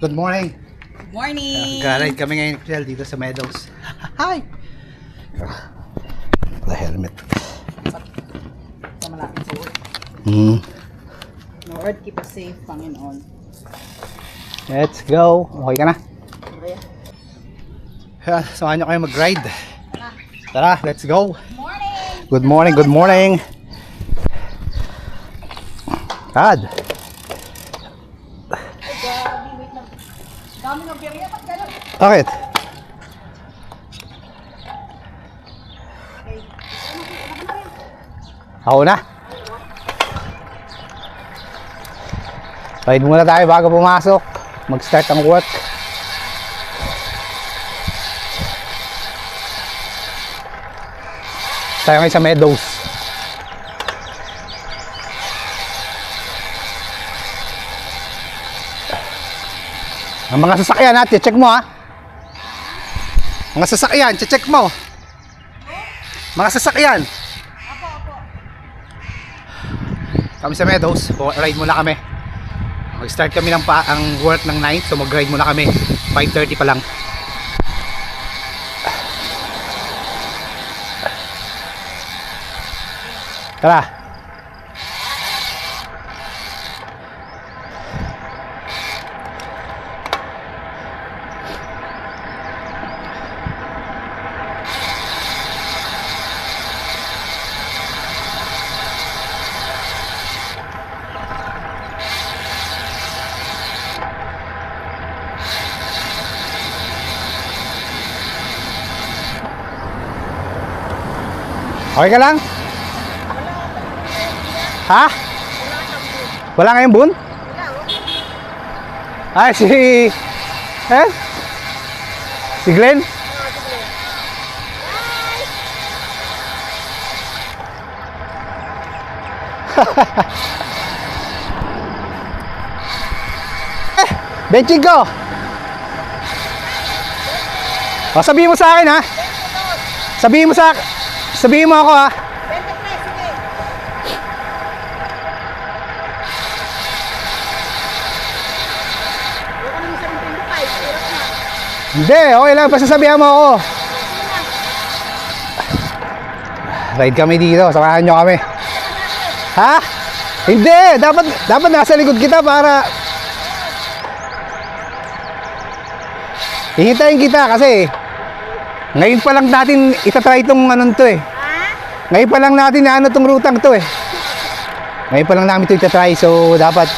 Good morning. Good morning! Garide kami ngayon dito sa Meadows. Hi! The helmet. Sa malapit sa work. Lord, keep us safe, Panginoon. Let's go. Okay ka na? Okay. Samahan nyo kayo mag-ride. Tara, let's go. Morning! Good morning, good morning. God. Ay, grabe, wait lang. Dami ng birya, ba't gano'n? Bakit? Okay. Ako na. Ride muna tayo bago pumasok. Mag-start ang work. Tayo ngayon sa Meadows. Ang mga sasakyan ha, check mo ha. Mga sasakyan, check mo. Mga sasakyan. Kami sa Meadows, ride muna kami. Mag-start kami ng ang work ng 9, so mag-ride muna kami. 5:30 pa lang. Tara. Okay ka lang? Ha? Wala ngayong bun? Ay, si Glenn? Benching ko. O, sabihin mo sa akin ha. Sabihin mo ako ha. 23, sige. Huwag ka naman sa 25, hirap na. Hindi, okay lang. Basta sabihan mo ako. Ride kami dito. Samahan nyo kami. Ha? Hindi. Dapat nasa likod kita para hihintayin kita kasi ngayon pa lang natin itatry itong anong to eh. Ngayon pa lang natin na tong rutang to eh. Ngayon pa lang namin ito itatry, so dapat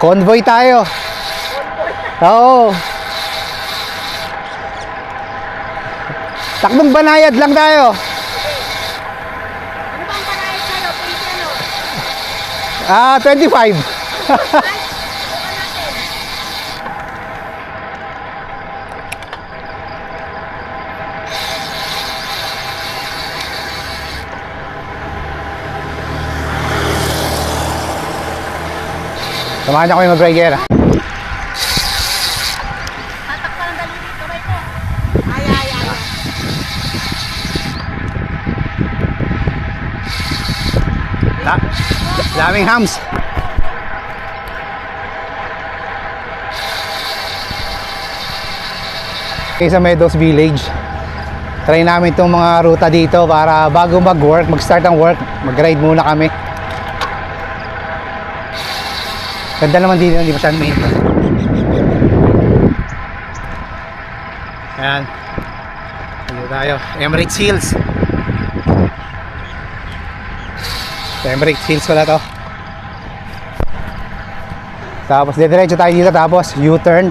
convoy tayo. Oo. Takbong banayad lang tayo. Ano bang panayad sa'yo? Pwede ano? 25. Samahan niyo kami mag-rider. Tatakpan ng daliri, kamay ko. Ay. Daming hams. Okay, sa Meadows Village. Try namin itong mga ruta dito para bago mag-work, mag-start ang work, mag-ride muna kami. Ganda naman dito, hindi masyadong mainit. Ayan. Dito tayo. Emirates Hills. Emirates Hills pala to. Tapos diretso tayo dito, tapos U-turn.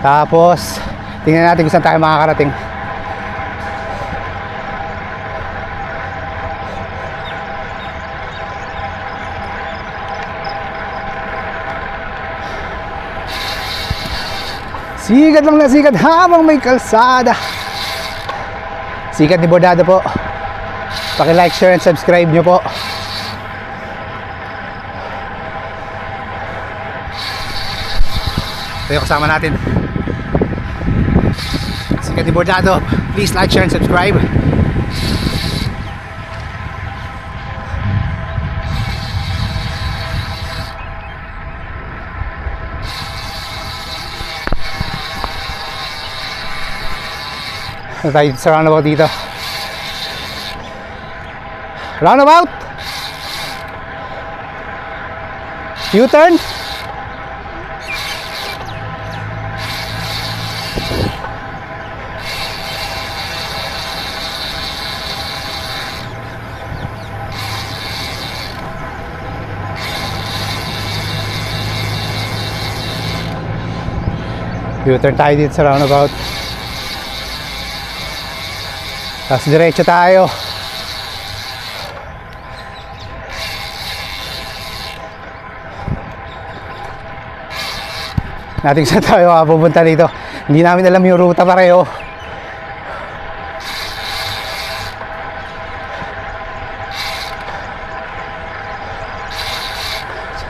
Tapos tingnan natin kung saan tayo makakarating. Sikat lang na sikat habang may kalsada. Sikat ni Bordado po. Paki-like, share, and subscribe nyo po. Ito yung kasama natin. Sikat ni Bordado. Please like, share, and subscribe. Ano tayo sa roundabout dito? Roundabout! U-turn! U-turn tayo dito sa roundabout. Tapos diretso tayo. Natin saan tayo pupunta dito. Hindi namin alam yung ruta pareho.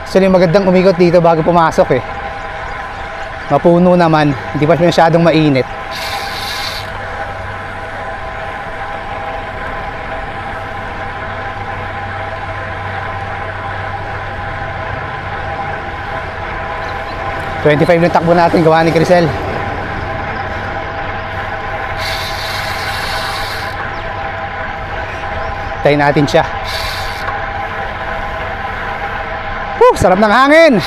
Actually magandang umikot dito bago pumasok eh. Mapuno naman, hindi pa masyadong mainit. $25 yung takbo natin, gawa ni Crisel. Tayo natin siya. Sarap ng hangin.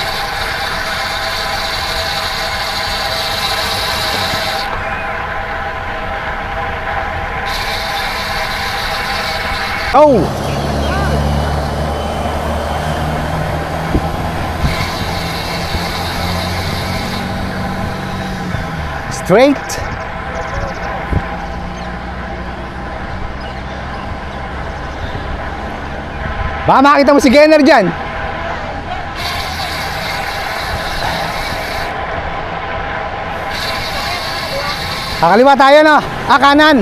Oh! Straight. Baka makita mo si Genner dyan. Kakaliwa tayo no? Kanan.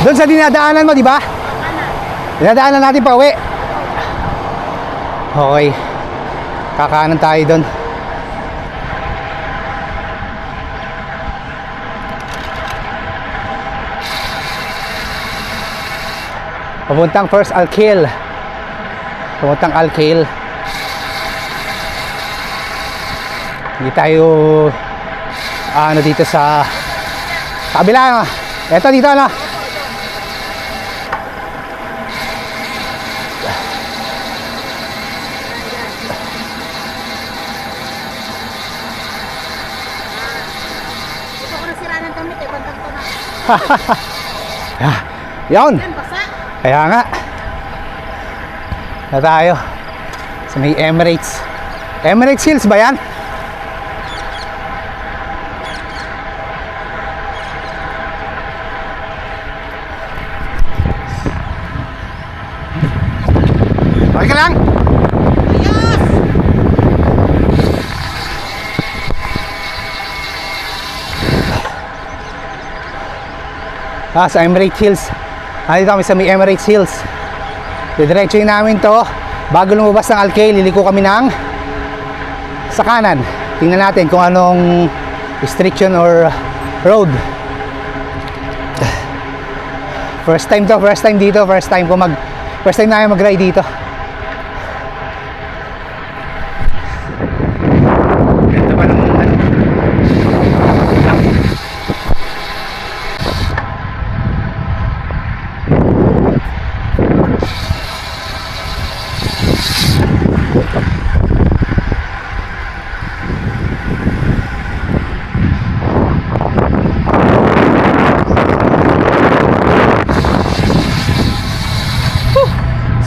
Doon sa dinadaanan mo, di ba? Dinadaanan natin pa uwi. Okay. Kakanan tayo doon. Papuntang First Alkyl. Papuntang Alkyl. Hindi tayo dito sa kabila. Eto dito na. Ito ko nasira ng damit eh, bantang to na. Yan. Yan, basa. Kaya nga. Na tayo sa may Emirates. Emirates Hills ba yan? Okay ka lang? Ayos! Sa Emirates Hills. Nandito kami sa may Emirates Hills. Didiretsuhin namin to. Bago lumabas ng Alkyl, liliko kami ng sa kanan. Tingnan natin kung anong restriction or road. First time to, first time dito, first time na mag-ride dito. Ganda pa ng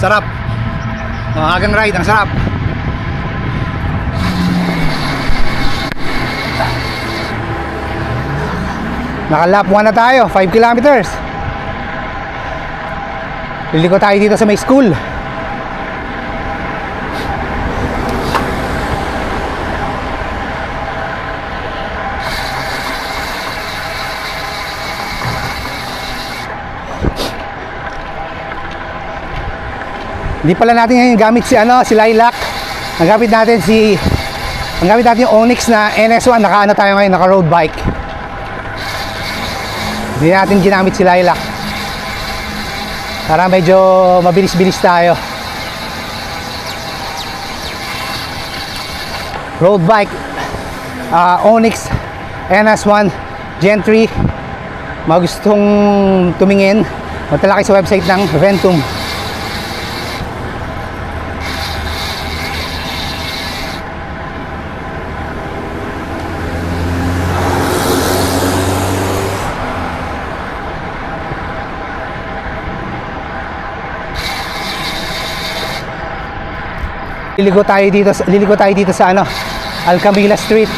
sarap. Mahagang ride, ang sarap. Naka-lap 1 na tayo, 5 kilometers. Liliko tayo dito sa may school. Hindi pala natin ngayon gamit si Lilac. Ang gamit natin yung Onyx na NS1. Tayo ngayon, naka road bike. Hindi natin ginamit si Lilac. Para medyo mabilis-bilis tayo. road bike, Onyx NS1 Gen 3. Mga gustong tumingin, magtala kayo sa website ng Ventum. Liligo tayo dito sa ano, Alcamila Street.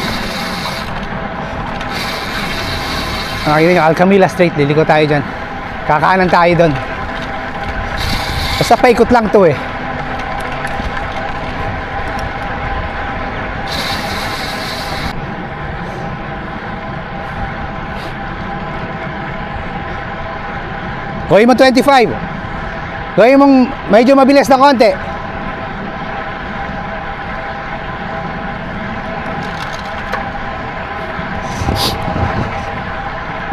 Nakikita nyo, Alcamila Street, liligo tayo dyan. Kakaanan tayo doon. Basta paikot lang to eh. Gawin mo 25. Gawin mong medyo mabilis na konti.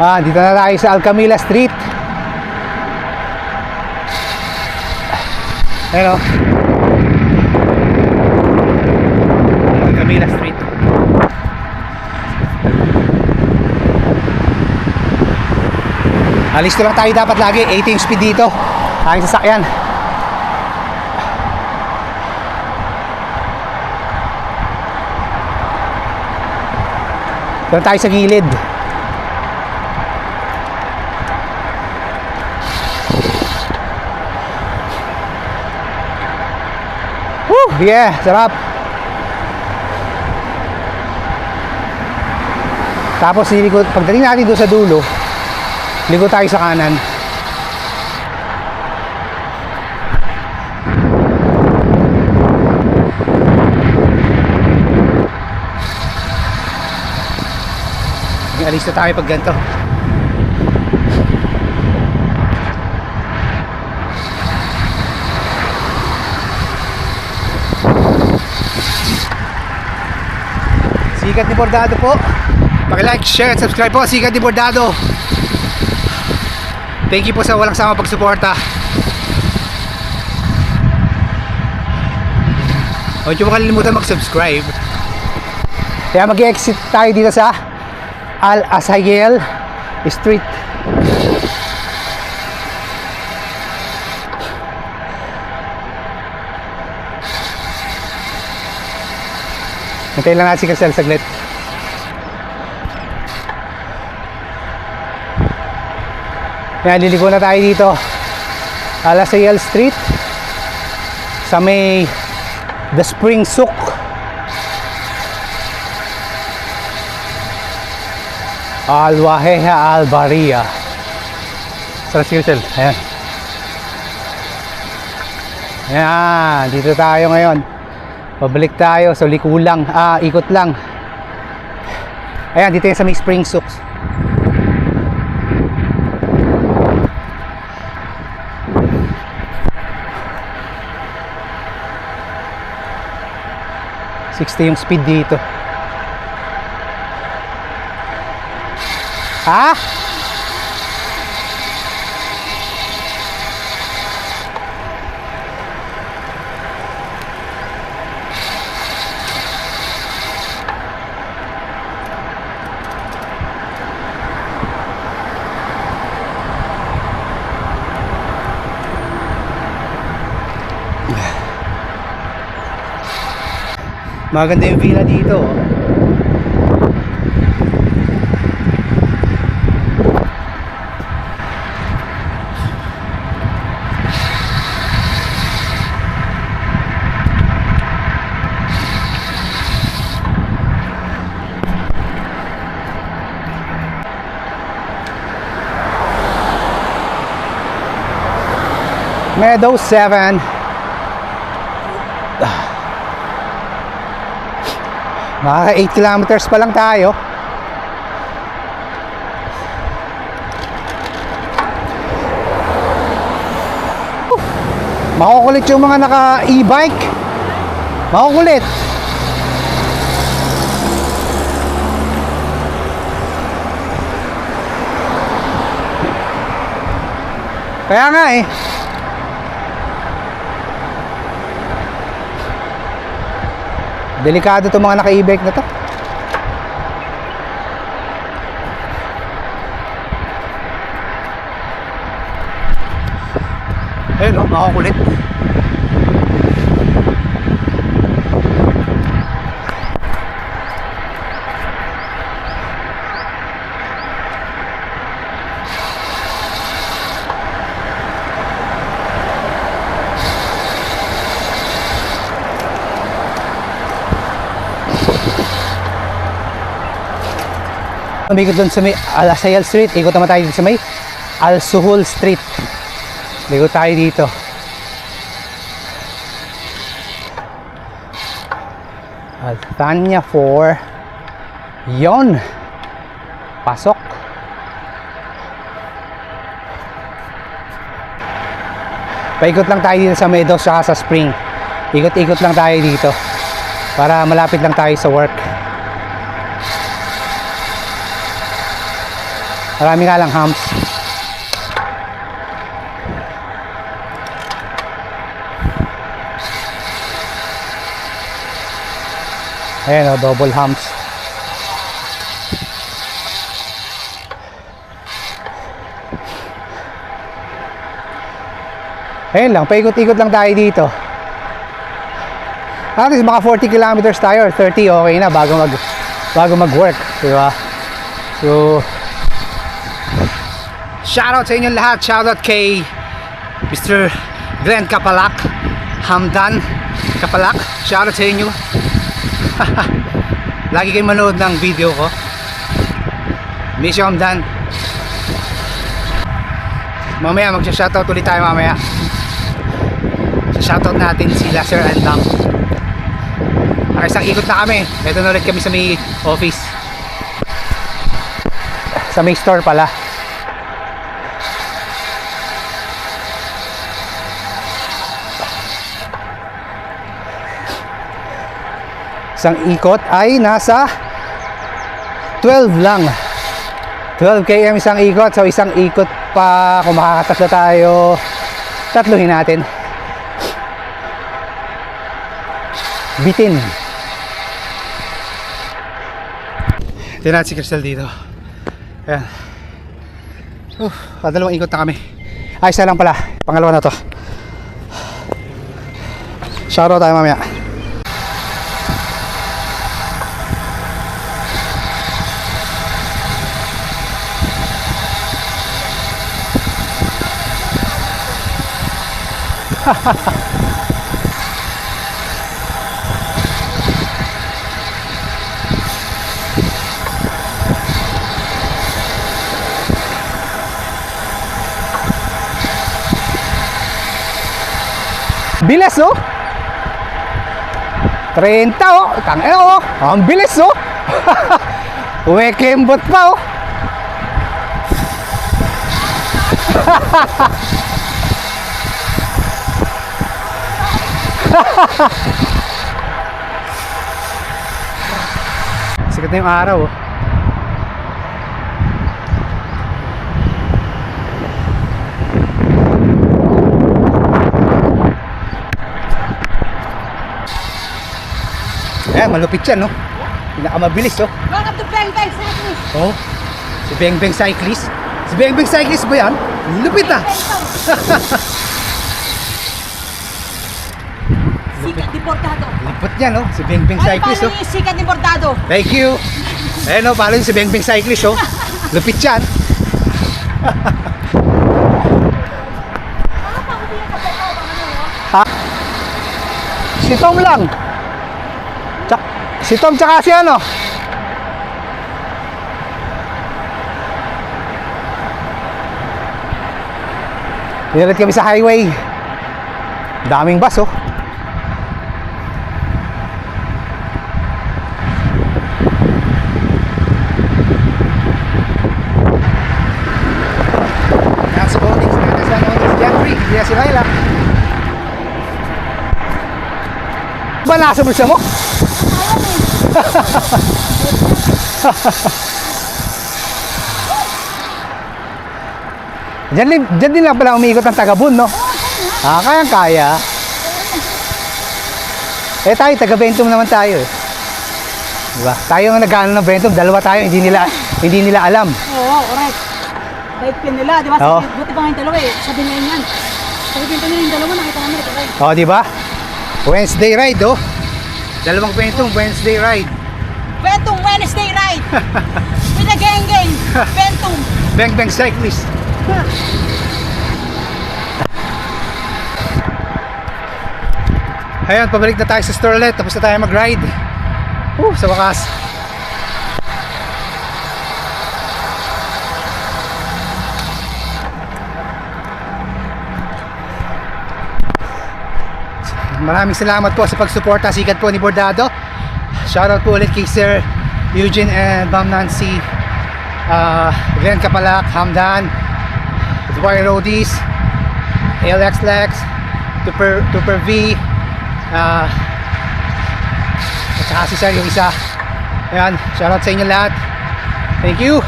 Dito na tayo sa Alcamila Street. Ayan o, Alcamila Street. Alisto lang tayo dapat lagi, 18 speed dito aking sasakyan. Doon tayo sa gilid. Yeah, sarap. Tapos ligo, pagdating natin doon sa dulo, ligo tayo sa kanan. Alis na tayo pag ganito. Sikat ni Bordado po. Paki-like, share, at subscribe po. Sikat ni Bordado. Thank you po sa walang sama pagsuporta. Huwag niyo po kalimutan mag-subscribe. Kaya mag-exit tayo dito sa Al Asayel Street. Hintayin lang natin si Casel saglit. Yan, liligo na tayo dito. Al Asayel Street sa may The Spring Souk. Al Waheha Al Baria. Sarap si Casel. Ayan. Ayan, dito tayo ngayon. Pabalik tayo, so liko lang, ikot lang. Ayan, dito yung sa may Spring Souk. Yung speed dito. Ha? Maganda yung villa dito. Meadow 7. Maka 8 kilometers pa lang tayo. Makukulit yung mga naka e-bike. Makukulit. Kaya nga eh. Delikado itong mga naka-e-bike na to. Ayun o, makakulit. Umikot doon sa may Alasayal Street. Ikot naman tayo dito sa may Al Suhul Street. Ikot tayo dito. Altania 4. Yon. Pasok. Paikot lang tayo dito sa Meadows saka sa Spring. Ikot-ikot lang tayo dito para malapit lang tayo sa work. Marami nga lang humps. Ayan o, double humps. Ayan lang, paikot-ikot lang tayo dito. At least mga 40 kilometers tayo or 30, okay na bago mag-work, di ba? So shoutout sa inyong lahat. Shoutout kay Mr. Glenn Kapalak, Hamdan Kapalak. Shoutout sa inyo. Lagi kayo manood ng video ko. Miss you, Hamdan. Mamaya magsha-shoutout ulit tayo mamaya. Shoutout natin sila Sir Andam. Isang ikot na kami. Ito na ulit kami sa may office. Sa may store pala. Isang ikot ay nasa 12 lang. 12 km isang ikot. So isang ikot pa. Kung makakatatlo tayo, tatluhin natin. Bitin. Tingnan si Crystal dito. Ayan. Dalawang ikot na kami. Ay, isa lang pala. Pangalawa na to. Shoutout tayo mamaya. Bilis oh. 30 oh. Tangina oh. Ang bilis oh. Umekembot pa oh. Sikat na yung araw oh. Ayan, malupit yan, no? Pinakamabilis, oh. Welcome to Bang Bang Cyclist. Oh, si Beng Beng Cyclist. Si Beng Beng Cyclist ba yan? Lupit, ah. Sikat ni Bordado. Lupit yan, oh. Si Beng Beng Cyclist, oh. Sikat ni Bordado. Thank you. Ayan, oh, pala yun si Beng Beng Cyclist, oh. Lupit yan. Ha? Si Tom lang. Si Tom tsaka si ano? Nilalit kami sa highway. Daming bus oh. Nasa boating sa Jeffrey. Hindi na si Laila. Ba nasa bulsa mo? Diyan din lang pala umiikot ang Tagabun, no? Ah, kaya-kaya. Eh tayo, taga Bentum naman tayo eh. Diba? Tayo ang nag-ano ng Bentum, dalawa tayo, hindi nila alam. Oo, correct. Kahit pin nila, di ba? Oo. Buti pa nga yung dalawa eh. Sabi nila yan. Sabi pinto nila yung dalawa, nakita namin ito. O, di ba? Wednesday ride, oh. Dalawang Bentum, Wednesday ride. Bentum Wednesday ride. With a gang. Bentum. Bang Bang Cyclist. Ayun, pabalik na tayo sa store ulit. Tapos na tayo mag-ride. Sa wakas. Maraming salamat po sa pagsuporta. Sikat po ni Bordado. Shoutout po ulit kay Sir Eugene and Ma'am Nancy, Glenn Kapalak, Hamdan, Dubai Roadies, LX Lex, Super V, at saka si Sir yung isa. Ayan, shoutout sa inyo lahat. Thank you.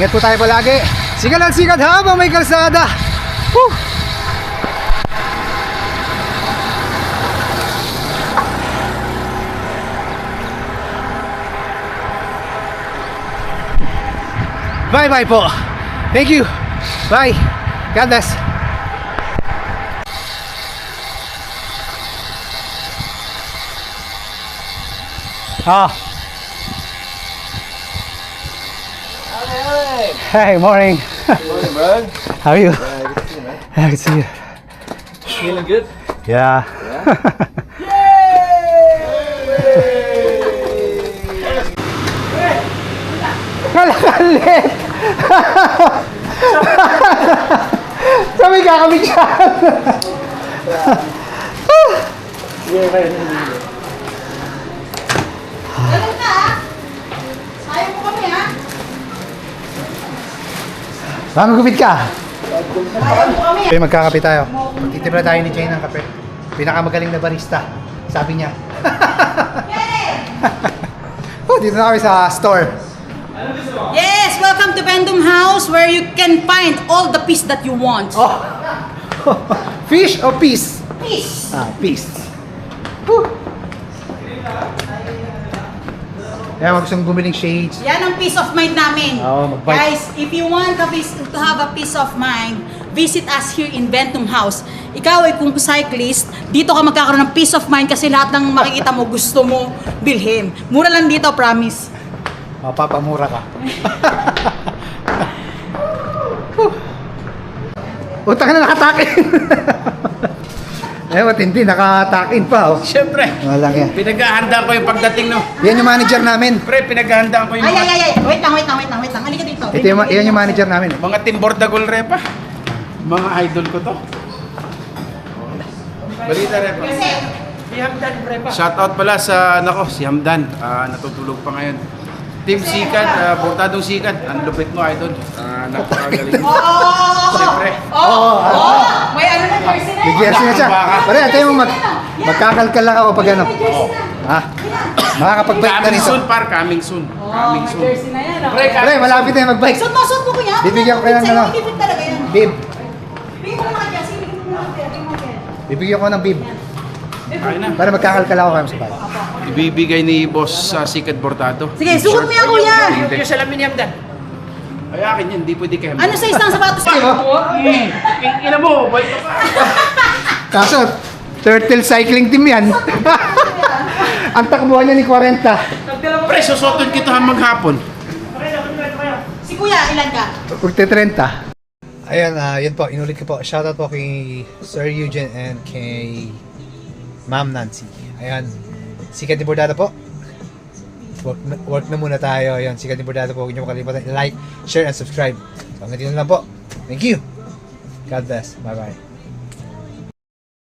Ingat po tayo palagi. Sikat lang sikat habang may kalsada. Woo! Bye-bye po. Thank you. Bye. God bless. Hey, morning. Morning, bro. How are you? Good to see you, man. Yeah, good to see you. Feeling good? Yeah. Kalakalit! Sabi kakamit siya! Ganun ka ha? Ayaw mo kami ha? Mami, gupit ka! Ayaw mo kami. Okay, magkakape tayo. Magtitipla tayo ni Jane ng kape. Pinakamagaling na barista. Sabi niya. Dito na kami sa store. Yes, welcome to Bentum House where you can find all the peace that you want. Oh. Fish o peace? Peace. Peace. Woo. Kaya mag gustong bumiling shades. Yan ang peace of mind namin. Oo, mag-bike. Guys, if you want to have a peace of mind, visit us here in Bentum House. Ikaw ay kung cyclist, dito ka magkakaroon ng peace of mind kasi lahat ng makikita mo gusto mo bilhin. Mura lang dito, promise. Mapapamura ka. Utang na nakatakin. Matindi, nakatakin pa. Oh. Siyempre. Walang yan. Pinaghahandaan ko yung pagdating no. Yan yung manager namin. Pre, pinaghahandaan ko yung Ay. Wait lang. Halika dito. Yan yung manager namin. mga Team Bordagol Repa. Mga idol ko to. Balita Repa. Si Hamdan Prepa. Shoutout pala sa, si Hamdan. Natutulog pa ngayon. Team Sikat, Bordadong Sikat. Ang lupit mo, idol. Napakagaling mo. Siyempre. May ano na jersey na May yun. jersey na siya. Pare, tayo mo magkakalkal lang ako pag ano. Ha? Makakapag-bike na Coming rito. soon, par. Coming soon. Coming May soon. jersey na yan. Pre, Pare, malapit na yung mag-bike. Suot mo kuya. Bibigyan ko kayo ng ano. Hindi fit talaga yan. Bib. Bigyan mo mga jersey. Bigyan mo mga Bibigyan ko ng bib. Ayun na. Para magkakalkal ako kayo sa bike. Ibibigay ni Boss sa Sikat Bordado. Sige, suot mo yan kuya. Yung salamin ni Hamdan. Ay, akin yan. Hindi pwede kay Hamdan. Ano sa isang sapatos Di ba? Ina mo, boy ka pa. Kaso, turtle cycling team yan. Ang takbuhan niya ni 40. Pre, susutin kita maghapon. Si kuya, ilan ka? Pagte 30. Ayun, yun po, inulit ko po. Shoutout po kay Sir Eugene and kay Ma'am Nancy. Ayan, Sikat ni Bordado po. Work na muna tayo. Ayan, Sikat ni Bordado po. Huwag niyo makalimutan like, share, and subscribe. So, hanggang dito na lang po. Thank you. God bless. Bye-bye.